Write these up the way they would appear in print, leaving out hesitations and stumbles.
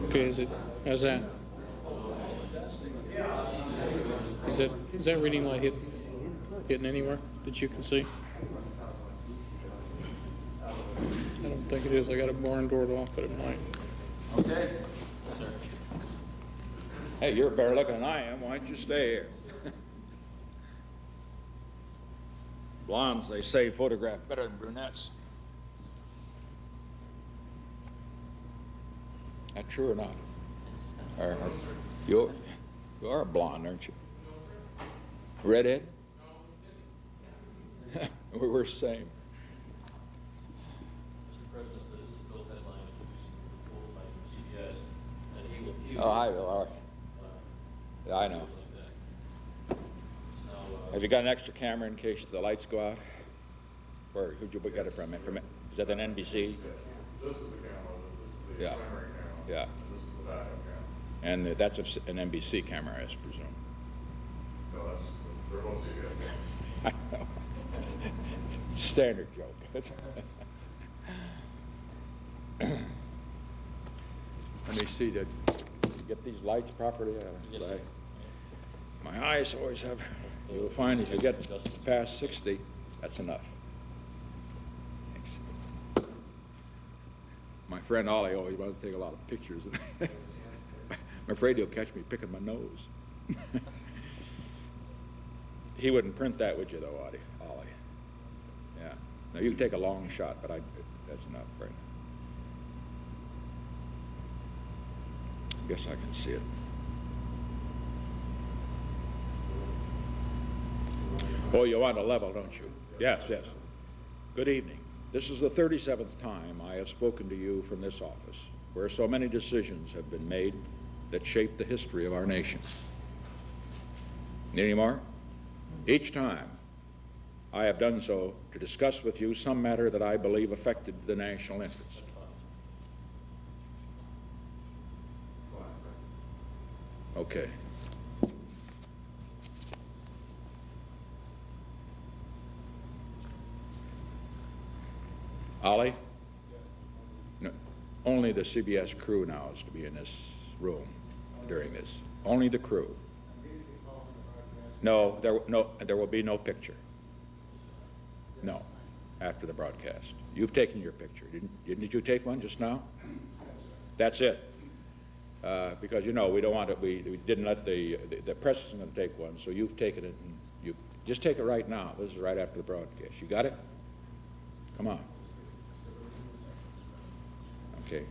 Okay, how's that? Is that reading light hitting anywhere that you can see? I don't think it is. I got a barn door off, but it might. Okay. Hey, you're better looking than I am. Why don't you stay here? Blondes, they say, photograph better than brunettes. That true or not? You are a blonde, aren't you? Redhead? We were the same. Mr. President, this is Bill Headline introducing the proposal by CBS, and he will cue. Oh, I will. All right. Yeah, I know. Have you got an extra camera in case the lights go out? Where? Who'd you get it from? Is that an NBC? This is the camera. This is the Yeah. primary camera. Yeah. And this is the backup camera. And that's an NBC camera, I presume. No, they're both CBS. I know. Standard joke. Let me see, did you get these lights properly? Yes, sir. My eyes always have, you'll find if you get past 60, that's enough. Thanks. My friend Ollie always wants to take a lot of pictures. I'm afraid he'll catch me picking my nose. He wouldn't print that, would you, though, Ollie? Yeah. Now, you can take a long shot, but that's enough right now. I guess I can see it. Oh, you want a level, don't you? Yes, yes. Good evening. This is the 37th time I have spoken to you from this office, where so many decisions have been made that shape the history of our nation. Need any more? Each time, I have done so to discuss with you some matter that I believe affected the national interest. Okay. Ollie? No, only the CBS crew now is to be in this room during this. Only the crew. No, there will be no picture. No, after the broadcast. You've taken your picture. Didn't you take one just now? That's it. Because, you know, we don't want it, we didn't let the press isn't going to take one, so you've taken it, and you just take it right now. This is right after the broadcast. You got it? Come on. Okay.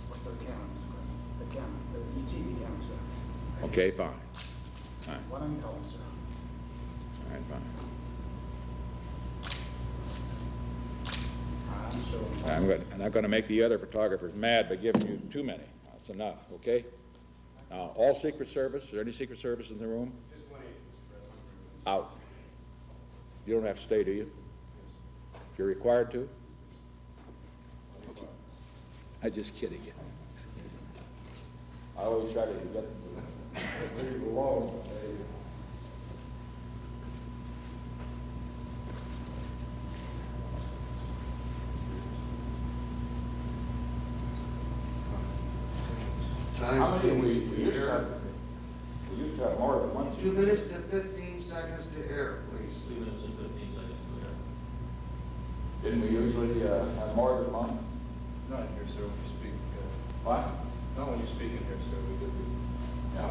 What's the camera? The camera, the TV camera, sir. Okay, fine. Fine. What I'm told, sir. All right, fine. I'm not going to make the other photographers mad by giving you too many. That's enough, okay? Now, all Secret Service, is there any Secret Service in the room? Just one agent, Mr. President. Out. You don't have to stay, do you? If you're required to? Okay. I'm just kidding you. I always try to get leave alone. How many we used to have more than one. 2 minutes to 15 seconds to air, please. 2 minutes and 15 seconds to air. Didn't we usually have more than one? Not here, sir, when you speak. What? Not when you speak in here, sir, we did. Yeah.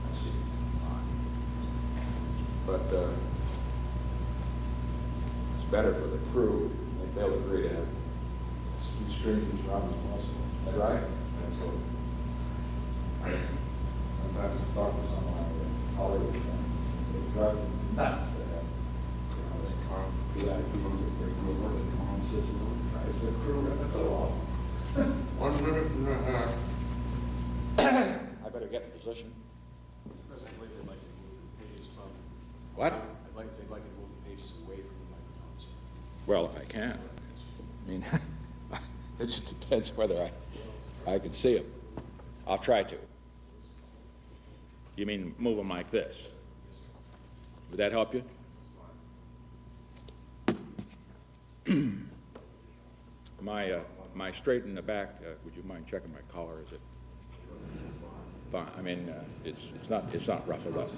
I see. But it's better for the crew if they'll agree to have as streams around as possible. Is that right? Absolutely. Sometimes I talk to someone in Hollywood and they drive them nuts to have this car. Yeah, he wants to bring over and come on, sits and drives the crew, and that's a law. 1 minute and a half. I better get in position. Mr. President, I'd like to move the pages from. What? They'd like to move the pages away from the microphones. Well, if I can. I mean, it just depends whether I can see them. I'll try to. You mean move them like this? Would that help you? My straight in the back, would you mind checking my collar? Is it fine? I mean, it's not ruffled up.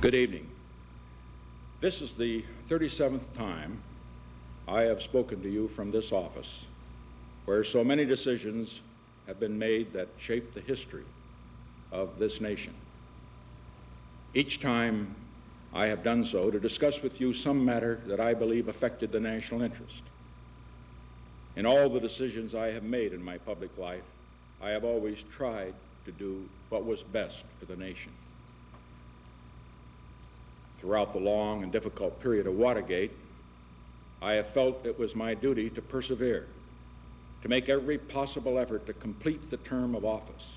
Good evening. This is the 37th time I have spoken to you from this office, where so many decisions have been made that shape the history of this nation. Each time I have done so to discuss with you some matter that I believe affected the national interest. In all the decisions I have made in my public life, I have always tried to do what was best for the nation. Throughout the long and difficult period of Watergate, I have felt it was my duty to persevere, to make every possible effort to complete the term of office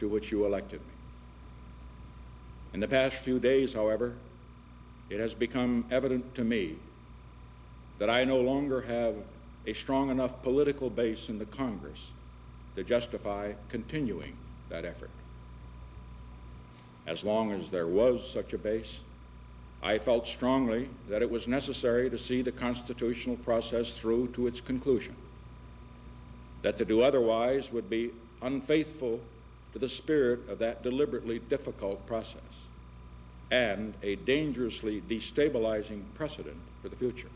to which you elected me. In the past few days, however, it has become evident to me that I no longer have a strong enough political base in the Congress to justify continuing that effort. As long as there was such a base, I felt strongly that it was necessary to see the constitutional process through to its conclusion, that to do otherwise would be unfaithful to the spirit of that deliberately difficult process and a dangerously destabilizing precedent for the future.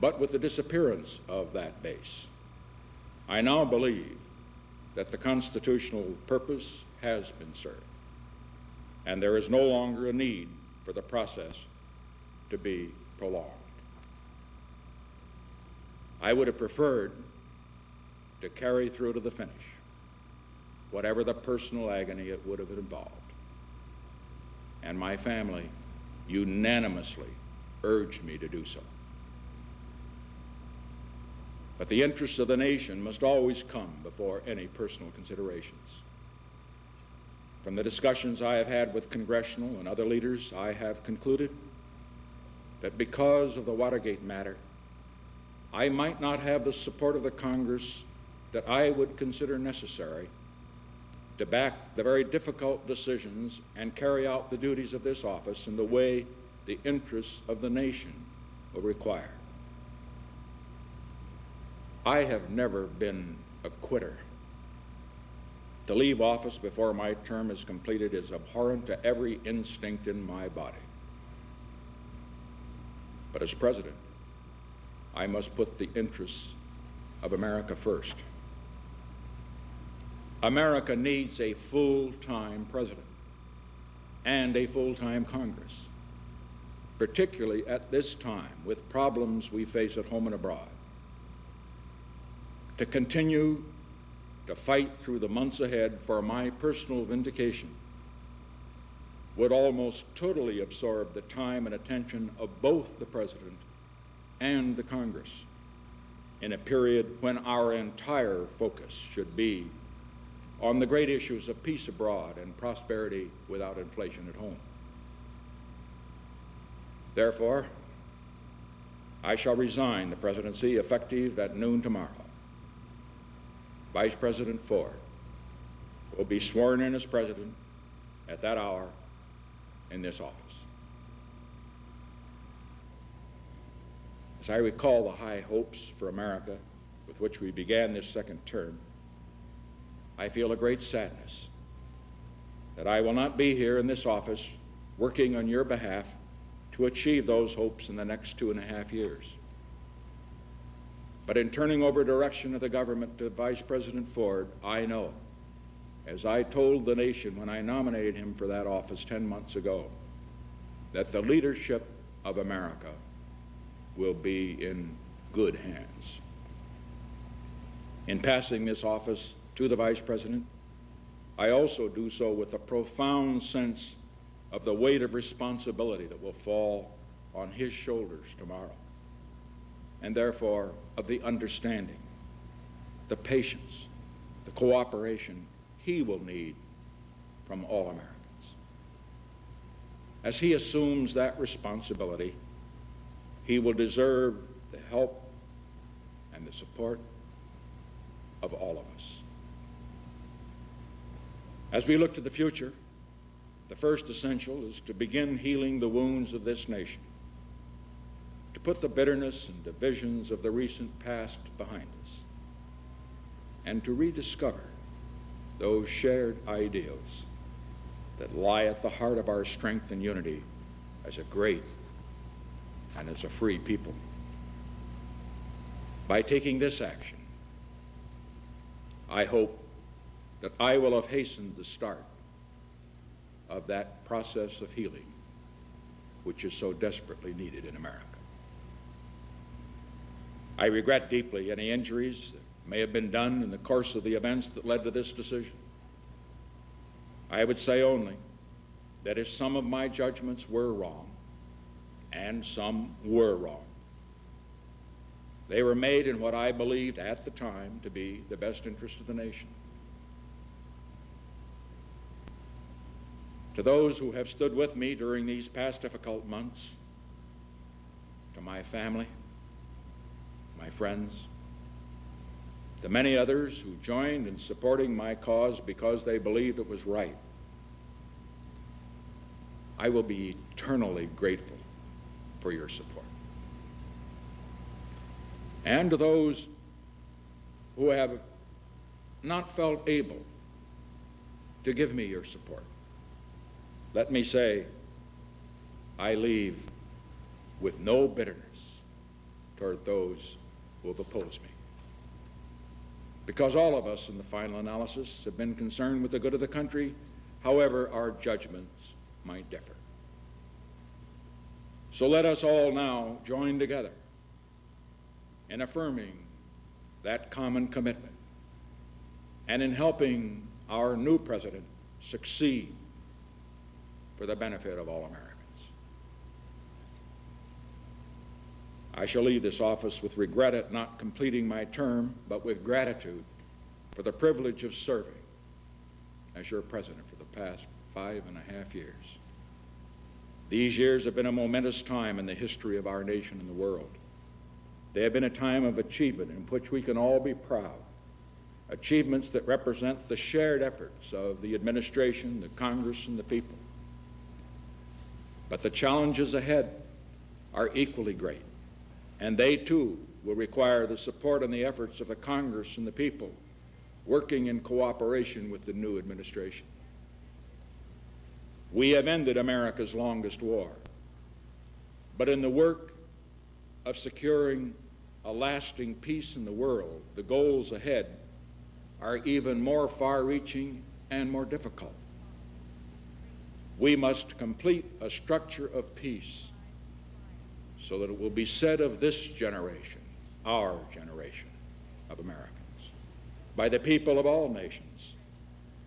But with the disappearance of that base, I now believe that the constitutional purpose has been served, and there is no longer a need for the process to be prolonged. I would have preferred to carry through to the finish, whatever the personal agony it would have involved. And my family unanimously urged me to do so. But the interests of the nation must always come before any personal considerations. From the discussions I have had with congressional and other leaders, I have concluded that because of the Watergate matter, I might not have the support of the Congress that I would consider necessary to back the very difficult decisions and carry out the duties of this office in the way the interests of the nation will require. I have never been a quitter. To leave office before my term is completed is abhorrent to every instinct in my body. But as president, I must put the interests of America first. America needs a full-time president and a full-time Congress, particularly at this time with problems we face at home and abroad. To continue to fight through the months ahead for my personal vindication would almost totally absorb the time and attention of both the President and the Congress in a period when our entire focus should be on the great issues of peace abroad and prosperity without inflation at home. Therefore, I shall resign the presidency effective at noon tomorrow. Vice President Ford will be sworn in as president at that hour in this office. As I recall the high hopes for America with which we began this second term, I feel a great sadness that I will not be here in this office working on your behalf to achieve those hopes in the next 2.5 years. But in turning over direction of the government to Vice President Ford, I know, as I told the nation when I nominated him for that office 10 months ago, that the leadership of America will be in good hands. In passing this office to the Vice President, I also do so with a profound sense of the weight of responsibility that will fall on his shoulders tomorrow, and therefore of the understanding, the patience, the cooperation he will need from all Americans. As he assumes that responsibility, he will deserve the help and the support of all of us. As we look to the future, the first essential is to begin healing the wounds of this nation, to put the bitterness and divisions of the recent past behind us, and to rediscover those shared ideals that lie at the heart of our strength and unity as a great and as a free people. By taking this action, I hope that I will have hastened the start of that process of healing which is so desperately needed in America. I regret deeply any injuries that may have been done in the course of the events that led to this decision. I would say only that if some of my judgments were wrong, and some were wrong, they were made in what I believed at the time to be the best interest of the nation. To those who have stood with me during these past difficult months, to my family, my friends, to many others who joined in supporting my cause because they believed it was right, I will be eternally grateful for your support. And to those who have not felt able to give me your support, let me say, I leave with no bitterness toward those who have opposed me. Because all of us in the final analysis have been concerned with the good of the country, however our judgments might differ. So let us all now join together in affirming that common commitment and in helping our new president succeed for the benefit of all Americans. I shall leave this office with regret at not completing my term, but with gratitude for the privilege of serving as your president for the past 5.5 years. These years have been a momentous time in the history of our nation and the world. They have been a time of achievement in which we can all be proud, achievements that represent the shared efforts of the administration, the Congress, and the people. But the challenges ahead are equally great, and they too will require the support and the efforts of the Congress and the people working in cooperation with the new administration. We have ended America's longest war, but in the work of securing a lasting peace in the world, the goals ahead are even more far-reaching and more difficult. We must complete a structure of peace so that it will be said of this generation, our generation of Americans, by the people of all nations,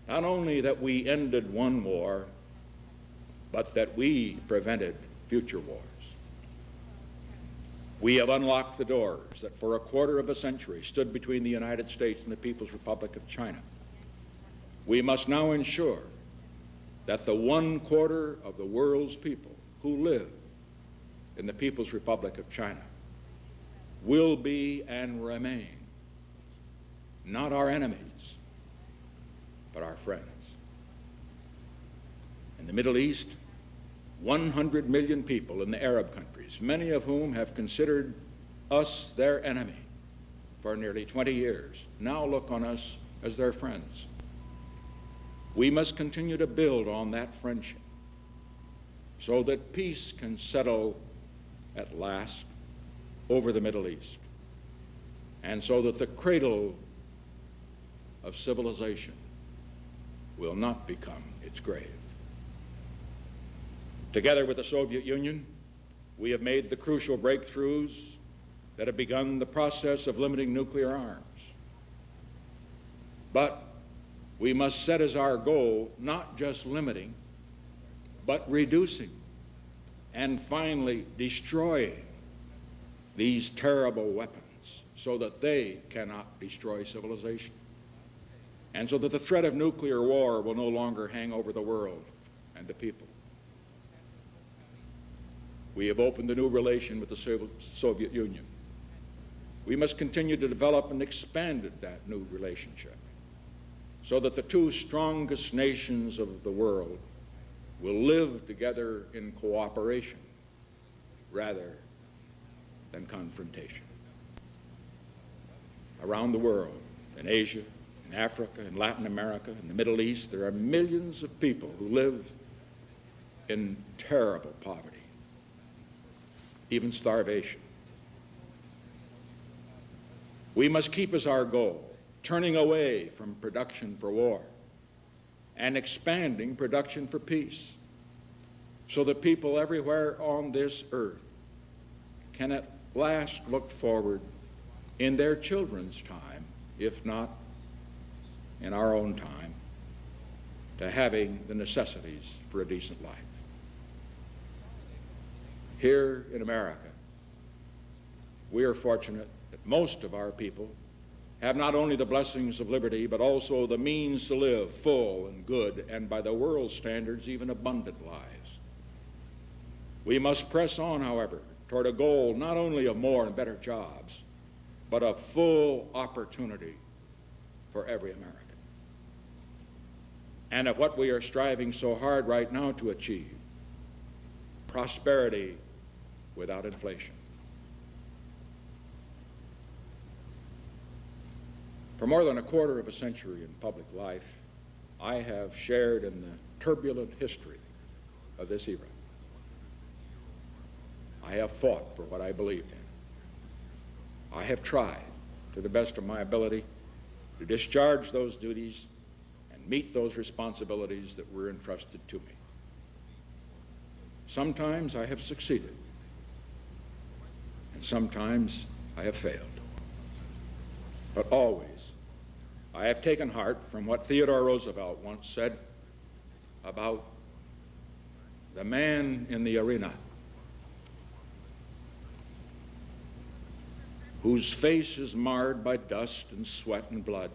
not only that we ended one war, but that we prevented future wars. We have unlocked the doors that for a quarter of a century stood between the United States and the People's Republic of China. We must now ensure that the 1/4 of the world's people who live in the People's Republic of China will be and remain not our enemies, but our friends. In the Middle East, 100 million people in the Arab countries, many of whom have considered us their enemy for nearly 20 years, now look on us as their friends. We must continue to build on that friendship so that peace can settle at last over the Middle East, and so that the cradle of civilization will not become its grave. Together with the Soviet Union, we have made the crucial breakthroughs that have begun the process of limiting nuclear arms. But we must set as our goal not just limiting, but reducing and finally destroying these terrible weapons so that they cannot destroy civilization, and so that the threat of nuclear war will no longer hang over the world and the people. We have opened a new relation with the Soviet Union. We must continue to develop and expand that new relationship so that the two strongest nations of the world will live together in cooperation rather than confrontation. Around the world, in Asia, in Africa, in Latin America, in the Middle East, there are millions of people who live in terrible poverty, even starvation. We must keep as our goal turning away from production for war and expanding production for peace, so that people everywhere on this earth can at last look forward in their children's time, if not in our own time, to having the necessities for a decent life. Here in America, we are fortunate that most of our people have not only the blessings of liberty, but also the means to live full and good, and by the world's standards, even abundant lives. We must press on, however, toward a goal not only of more and better jobs, but of full opportunity for every American. And of what we are striving so hard right now to achieve, prosperity without inflation. For more than a quarter of a century in public life, I have shared in the turbulent history of this era. I have fought for what I believed in. I have tried, to the best of my ability, to discharge those duties and meet those responsibilities that were entrusted to me. Sometimes I have succeeded, and sometimes I have failed. But always, I have taken heart from what Theodore Roosevelt once said about the man in the arena whose face is marred by dust and sweat and blood,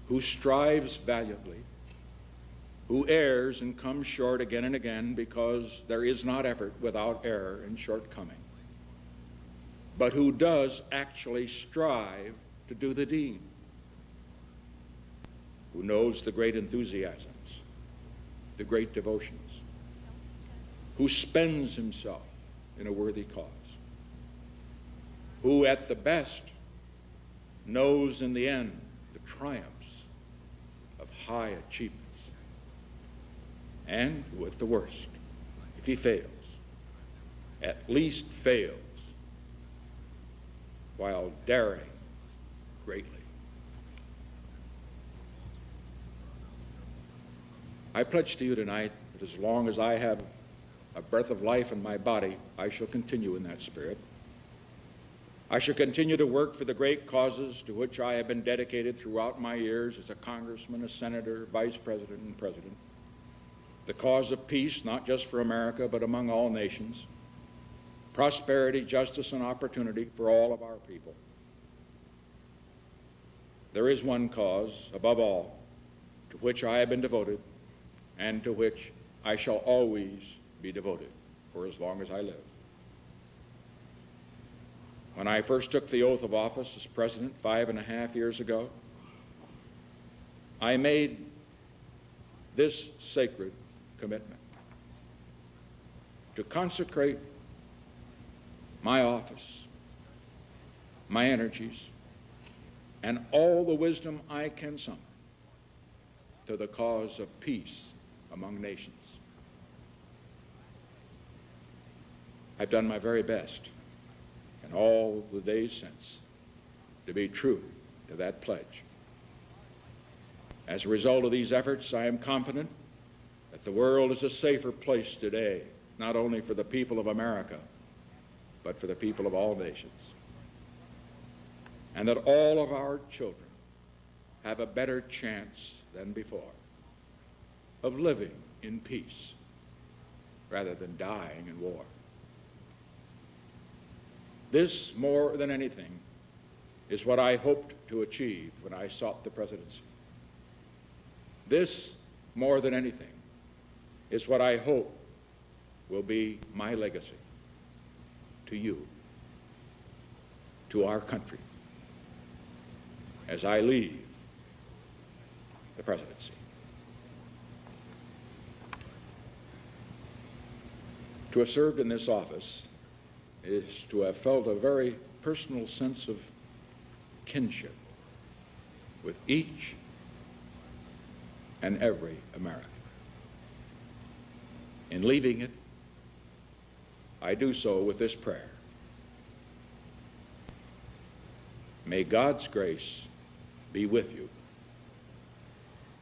who strives valiantly, who errs and comes short again and again, because there is not effort without error and shortcoming, but who does actually strive to do the deed, who knows the great enthusiasms, the great devotions, who spends himself in a worthy cause, who at the best knows in the end the triumphs of high achievements, and who at the worst, if he fails, at least fails while daring greatly. I pledge to you tonight that as long as I have a breath of life in my body, I shall continue in that spirit. I shall continue to work for the great causes to which I have been dedicated throughout my years as a congressman, a senator, vice president, and president. The cause of peace, not just for America, but among all nations. Prosperity, justice, and opportunity for all of our people. There is one cause, above all, to which I have been devoted and to which I shall always be devoted for as long as I live. When I first took the oath of office as president 5.5 years ago, I made this sacred commitment to consecrate my office, my energies, and all the wisdom I can summon to the cause of peace among nations. I've done my very best in all the days since to be true to that pledge. As a result of these efforts, I am confident that the world is a safer place today, not only for the people of America, but for the people of all nations. And that all of our children have a better chance than before of living in peace rather than dying in war. This, more than anything, is what I hoped to achieve when I sought the presidency. This, more than anything, is what I hope will be my legacy to you, to our country, as I leave the presidency. To have served in this office is to have felt a very personal sense of kinship with each and every American. In leaving it, I do so with this prayer. May God's grace be with you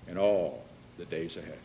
in all the days ahead.